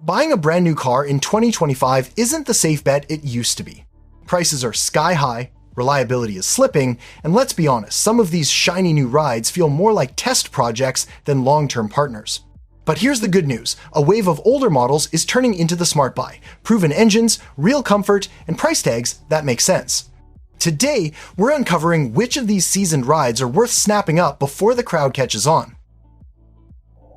Buying a brand new car in 2025 isn't the safe bet it used to be. Prices are sky high, reliability is slipping, and let's be honest, some of these shiny new rides feel more like test projects than long-term partners. But here's the good news. A wave of older models is turning into the smart buy. Proven engines, real comfort, and price tags that make sense. Today, we're uncovering which of these seasoned rides are worth snapping up before the crowd catches on.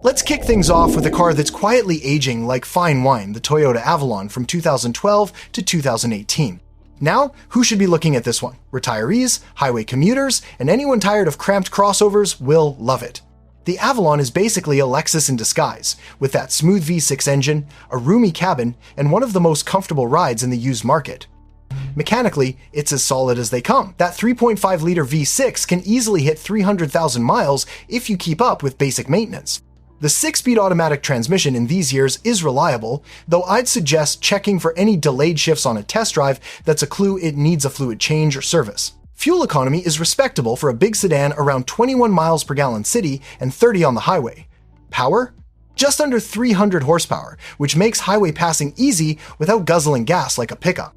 Let's kick things off with a car that's quietly aging like fine wine, the Toyota Avalon from 2012 to 2018. Now, who should be looking at this one? Retirees, highway commuters, and anyone tired of cramped crossovers will love it. The Avalon is basically a Lexus in disguise, with that smooth V6 engine, a roomy cabin, and one of the most comfortable rides in the used market. Mechanically, it's as solid as they come. That 3.5-liter V6 can easily hit 300,000 miles if you keep up with basic maintenance. The 6-speed automatic transmission in these years is reliable, though I'd suggest checking for any delayed shifts on a test drive that's a clue it needs a fluid change or service. Fuel economy is respectable for a big sedan, around 21 miles per gallon city and 30 on the highway. Power? Just under 300 horsepower, which makes highway passing easy without guzzling gas like a pickup.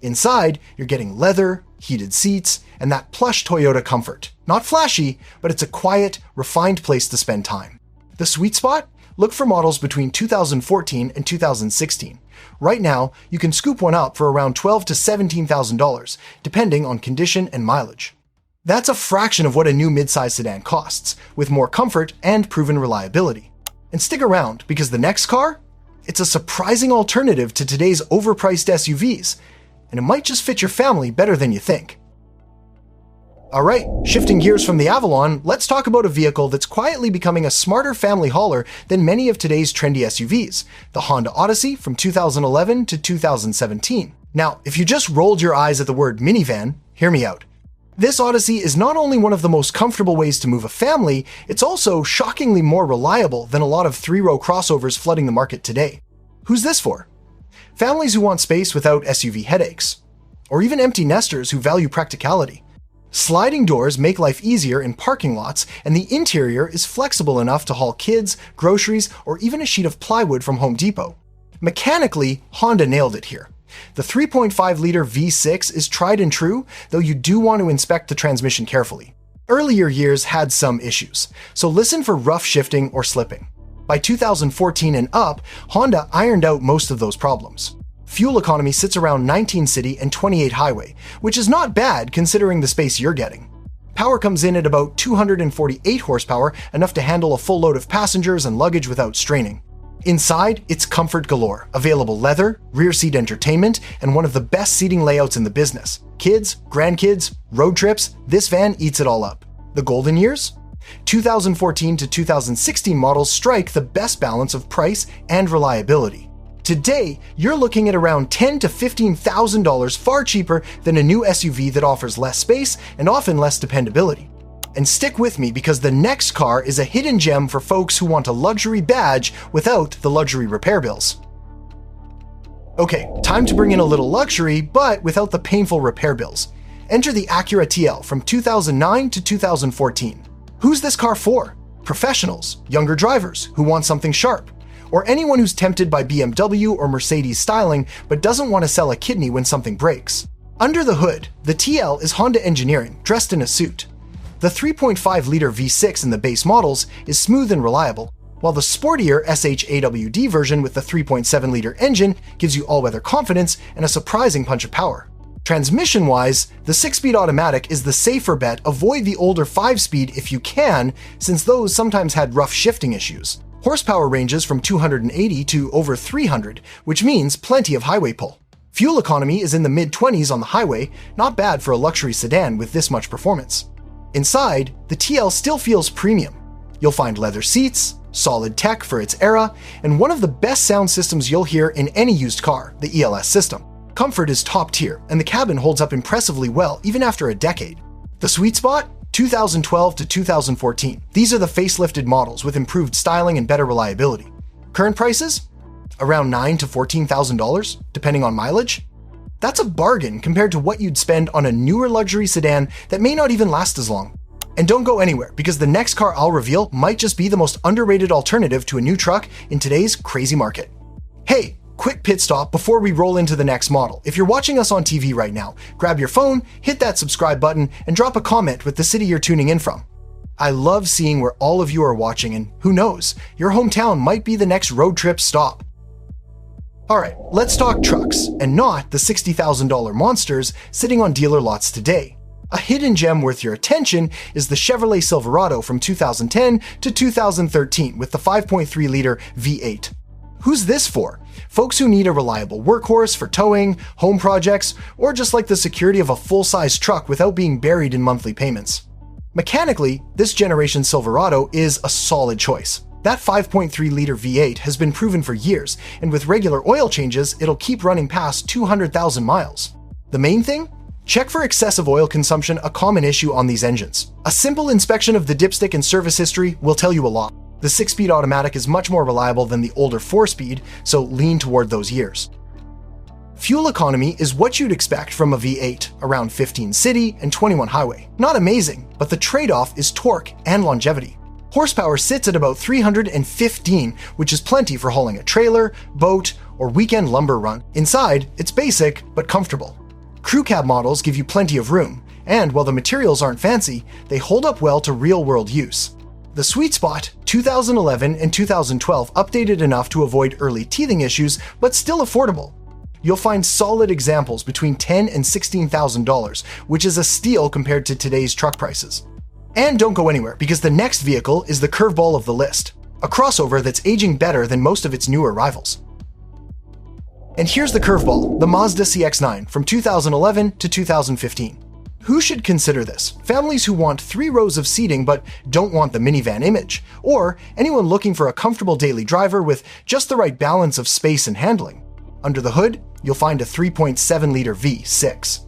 Inside, you're getting leather, heated seats, and that plush Toyota comfort. Not flashy, but it's a quiet, refined place to spend time. The sweet spot? Look for models between 2014 and 2016. Right now, you can scoop one up for around $12,000 to $17,000, depending on condition and mileage. That's a fraction of what a new midsize sedan costs, with more comfort and proven reliability. And stick around, because the next car? It's a surprising alternative to today's overpriced SUVs, and it might just fit your family better than you think. Alright, shifting gears from the Avalon, let's talk about a vehicle that's quietly becoming a smarter family hauler than many of today's trendy SUVs, the Honda Odyssey from 2011 to 2017. Now, if you just rolled your eyes at the word minivan, hear me out. This Odyssey is not only one of the most comfortable ways to move a family, it's also shockingly more reliable than a lot of three-row crossovers flooding the market today. Who's this for? Families who want space without SUV headaches, or even empty nesters who value practicality. Sliding doors make life easier in parking lots, and the interior is flexible enough to haul kids, groceries, or even a sheet of plywood from Home Depot. Mechanically, Honda nailed it here. The 3.5-liter V6 is tried and true, though you do want to inspect the transmission carefully. Earlier years had some issues, so listen for rough shifting or slipping. By 2014 and up, Honda ironed out most of those problems. Fuel economy sits around 19 city and 28 highway, which is not bad considering the space you're getting. Power comes in at about 248 horsepower, enough to handle a full load of passengers and luggage without straining. Inside, it's comfort galore, available leather, rear seat entertainment, and one of the best seating layouts in the business. Kids, grandkids, road trips, this van eats it all up. The golden years? 2014 to 2016 models strike the best balance of price and reliability. Today, you're looking at around $10,000 to $15,000, far cheaper than a new SUV that offers less space and often less dependability. And stick with me, because the next car is a hidden gem for folks who want a luxury badge without the luxury repair bills. Okay, time to bring in a little luxury, but without the painful repair bills. Enter the Acura TL from 2009 to 2014. Who's this car for? Professionals, younger drivers who want something sharp, or anyone who's tempted by BMW or Mercedes styling but doesn't want to sell a kidney when something breaks. Under the hood, the TL is Honda engineering, dressed in a suit. The 3.5-liter V6 in the base models is smooth and reliable, while the sportier SH-AWD version with the 3.7-liter engine gives you all-weather confidence and a surprising punch of power. Transmission-wise, the 6-speed automatic is the safer bet. Avoid the older 5-speed if you can, since those sometimes had rough shifting issues. Horsepower ranges from 280 to over 300, which means plenty of highway pull. Fuel economy is in the mid-20s on the highway, not bad for a luxury sedan with this much performance. Inside, the TL still feels premium. You'll find leather seats, solid tech for its era, and one of the best sound systems you'll hear in any used car, the ELS system. Comfort is top tier, and the cabin holds up impressively well even after a decade. The sweet spot? 2012 to 2014. These are the facelifted models with improved styling and better reliability. Current prices? Around $9,000 to $14,000, depending on mileage. That's a bargain compared to what you'd spend on a newer luxury sedan that may not even last as long. And don't go anywhere, because the next car I'll reveal might just be the most underrated alternative to a new truck in today's crazy market. Hey, quick pit stop before we roll into the next model. If you're watching us on TV right now, grab your phone, hit that subscribe button, and drop a comment with the city you're tuning in from. I love seeing where all of you are watching, and who knows, your hometown might be the next road trip stop. Alright, let's talk trucks, and not the $60,000 monsters sitting on dealer lots today. A hidden gem worth your attention is the Chevrolet Silverado from 2010 to 2013 with the 5.3-liter V8. Who's this for? Folks who need a reliable workhorse for towing, home projects, or just like the security of a full-size truck without being buried in monthly payments. Mechanically, this generation Silverado is a solid choice. That 5.3-liter V8 has been proven for years, and with regular oil changes, it'll keep running past 200,000 miles. The main thing? Check for excessive oil consumption, a common issue on these engines. A simple inspection of the dipstick and service history will tell you a lot. The 6-speed automatic is much more reliable than the older 4-speed, so lean toward those years. Fuel economy is what you'd expect from a V8, around 15 city and 21 highway. Not amazing, but the trade-off is torque and longevity. Horsepower sits at about 315, which is plenty for hauling a trailer, boat, or weekend lumber run. Inside, it's basic but comfortable. Crew cab models give you plenty of room, and while the materials aren't fancy, they hold up well to real-world use. The sweet spot, 2011 and 2012, updated enough to avoid early teething issues, but still affordable. You'll find solid examples between $10,000 and $16,000, which is a steal compared to today's truck prices. And don't go anywhere, because the next vehicle is the curveball of the list, a crossover that's aging better than most of its newer rivals. And here's the curveball, the Mazda CX-9 from 2011 to 2015. Who should consider this? Families who want 3 rows of seating but don't want the minivan image, or anyone looking for a comfortable daily driver with just the right balance of space and handling. Under the hood, you'll find a 3.7-liter V6.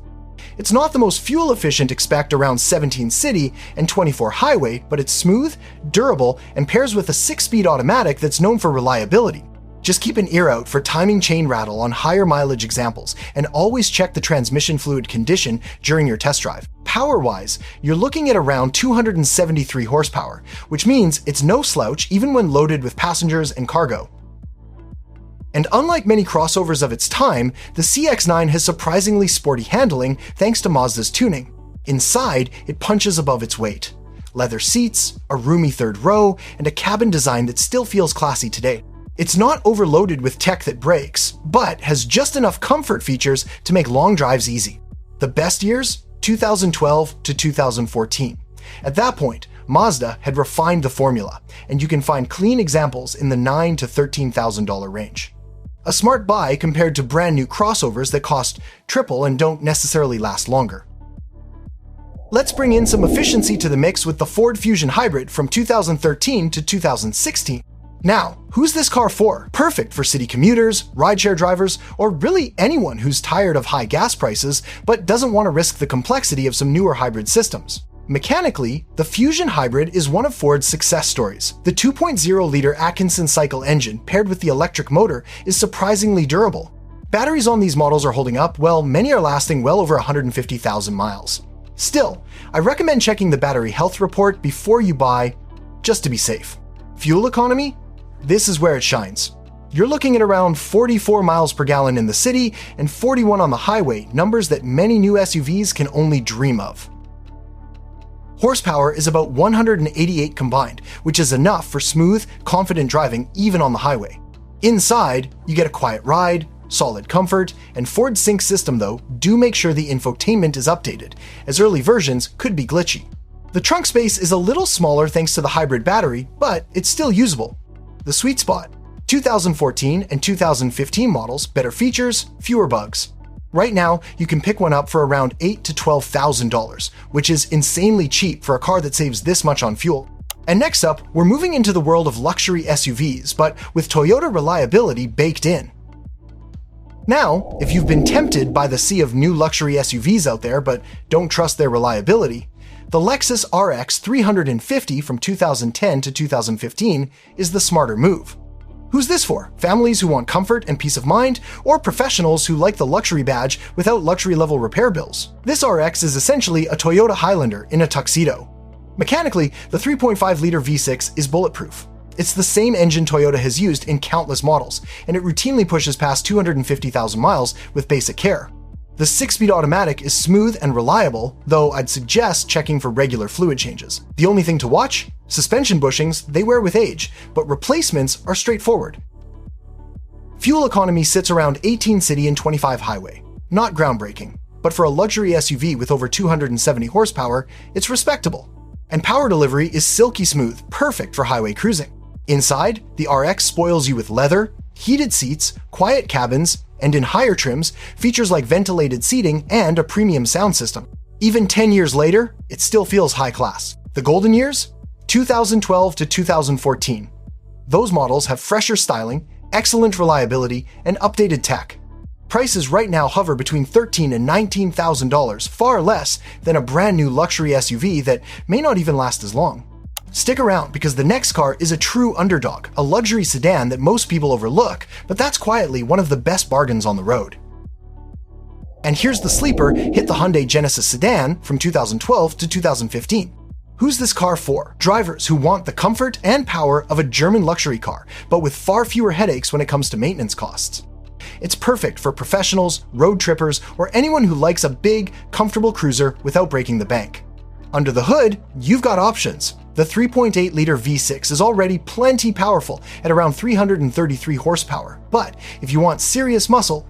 It's not the most fuel-efficient, expect around 17 city and 24 highway, but it's smooth, durable, and pairs with a 6-speed automatic that's known for reliability. Just keep an ear out for timing chain rattle on higher mileage examples, and always check the transmission fluid condition during your test drive. Power-wise, you're looking at around 273 horsepower, which means it's no slouch even when loaded with passengers and cargo. And unlike many crossovers of its time, the CX-9 has surprisingly sporty handling thanks to Mazda's tuning. Inside, it punches above its weight. Leather seats, a roomy third row, and a cabin design that still feels classy today. It's not overloaded with tech that breaks, but has just enough comfort features to make long drives easy. The best years? 2012 to 2014. At that point, Mazda had refined the formula, and you can find clean examples in the $9,000 to $13,000 range. A smart buy compared to brand new crossovers that cost triple and don't necessarily last longer. Let's bring in some efficiency to the mix with the Ford Fusion Hybrid from 2013 to 2016. Now, who's this car for? Perfect for city commuters, rideshare drivers, or really anyone who's tired of high gas prices but doesn't want to risk the complexity of some newer hybrid systems. Mechanically, the Fusion Hybrid is one of Ford's success stories. The 2.0-liter Atkinson cycle engine paired with the electric motor is surprisingly durable. Batteries on these models are holding up, while many are lasting well over 150,000 miles. Still, I recommend checking the battery health report before you buy, just to be safe. Fuel economy? This is where it shines. You're looking at around 44 miles per gallon in the city and 41 on the highway, numbers that many new SUVs can only dream of. Horsepower is about 188 combined, which is enough for smooth, confident driving even on the highway. Inside, you get a quiet ride, solid comfort, and Ford's Sync system though, do make sure the infotainment is updated, as early versions could be glitchy. The trunk space is a little smaller thanks to the hybrid battery, but it's still usable. The sweet spot, 2014 and 2015 models, better features, fewer bugs. Right now, you can pick one up for around $8,000 to $12,000, which is insanely cheap for a car that saves this much on fuel. And next up, we're moving into the world of luxury SUVs, but with Toyota reliability baked in. Now, if you've been tempted by the sea of new luxury SUVs out there but don't trust their reliability, the Lexus RX 350 from 2010 to 2015 is the smarter move. Who's this for? Families who want comfort and peace of mind, or professionals who like the luxury badge without luxury level repair bills? This RX is essentially a Toyota Highlander in a tuxedo. Mechanically, the 3.5-liter V6 is bulletproof. It's the same engine Toyota has used in countless models, and it routinely pushes past 250,000 miles with basic care. The 6-speed automatic is smooth and reliable, though I'd suggest checking for regular fluid changes. The only thing to watch? Suspension bushings, they wear with age, but replacements are straightforward. Fuel economy sits around 18 city and 25 highway. Not groundbreaking, but for a luxury SUV with over 270 horsepower, it's respectable. And power delivery is silky smooth, perfect for highway cruising. Inside, the RX spoils you with leather, heated seats, quiet cabins, and in higher trims, features like ventilated seating and a premium sound system. Even 10 years later, it still feels high class. The golden years? 2012 to 2014. Those models have fresher styling, excellent reliability, and updated tech. Prices right now hover between $13,000 and $19,000, far less than a brand new luxury SUV that may not even last as long. Stick around because the next car is a true underdog, a luxury sedan that most people overlook, but that's quietly one of the best bargains on the road. And here's the sleeper hit the Hyundai Genesis sedan from 2012 to 2015. Who's this car for? Drivers who want the comfort and power of a German luxury car, but with far fewer headaches when it comes to maintenance costs. It's perfect for professionals, road trippers, or anyone who likes a big, comfortable cruiser without breaking the bank. Under the hood, you've got options. The 3.8-liter V6 is already plenty powerful at around 333 horsepower, but if you want serious muscle,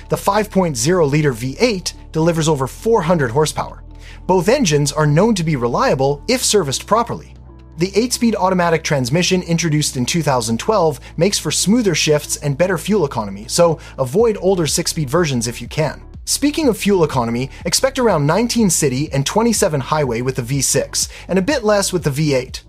the 5.0-liter V8 delivers over 400 horsepower. Both engines are known to be reliable if serviced properly. The 8-speed automatic transmission introduced in 2012 makes for smoother shifts and better fuel economy, so avoid older 6-speed versions if you can. Speaking of fuel economy, expect around 19 city and 27 highway with the V6, and a bit less with the V8.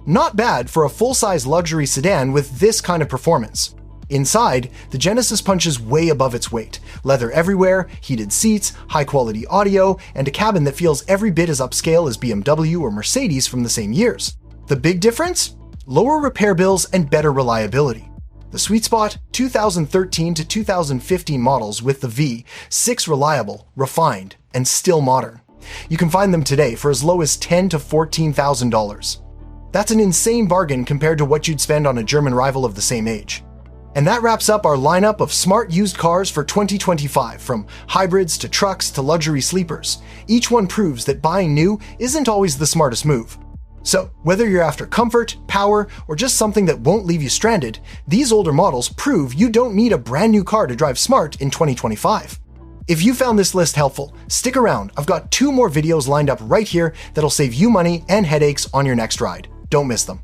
Not bad for a full-size luxury sedan with this kind of performance. Inside, the Genesis punches way above its weight. Leather everywhere, heated seats, high-quality audio, and a cabin that feels every bit as upscale as BMW or Mercedes from the same years. The big difference? Lower repair bills and better reliability. The sweet spot? 2013 to 2015 models with the V6 reliable, refined, and still modern. You can find them today for as low as $10,000 to $14,000. That's an insane bargain compared to what you'd spend on a German rival of the same age. And that wraps up our lineup of smart used cars for 2025, from hybrids to trucks to luxury sleepers. Each one proves that buying new isn't always the smartest move. So, whether you're after comfort, power, or just something that won't leave you stranded, these older models prove you don't need a brand new car to drive smart in 2025. If you found this list helpful, stick around. I've got 2 more videos lined up right here that'll save you money and headaches on your next ride. Don't miss them.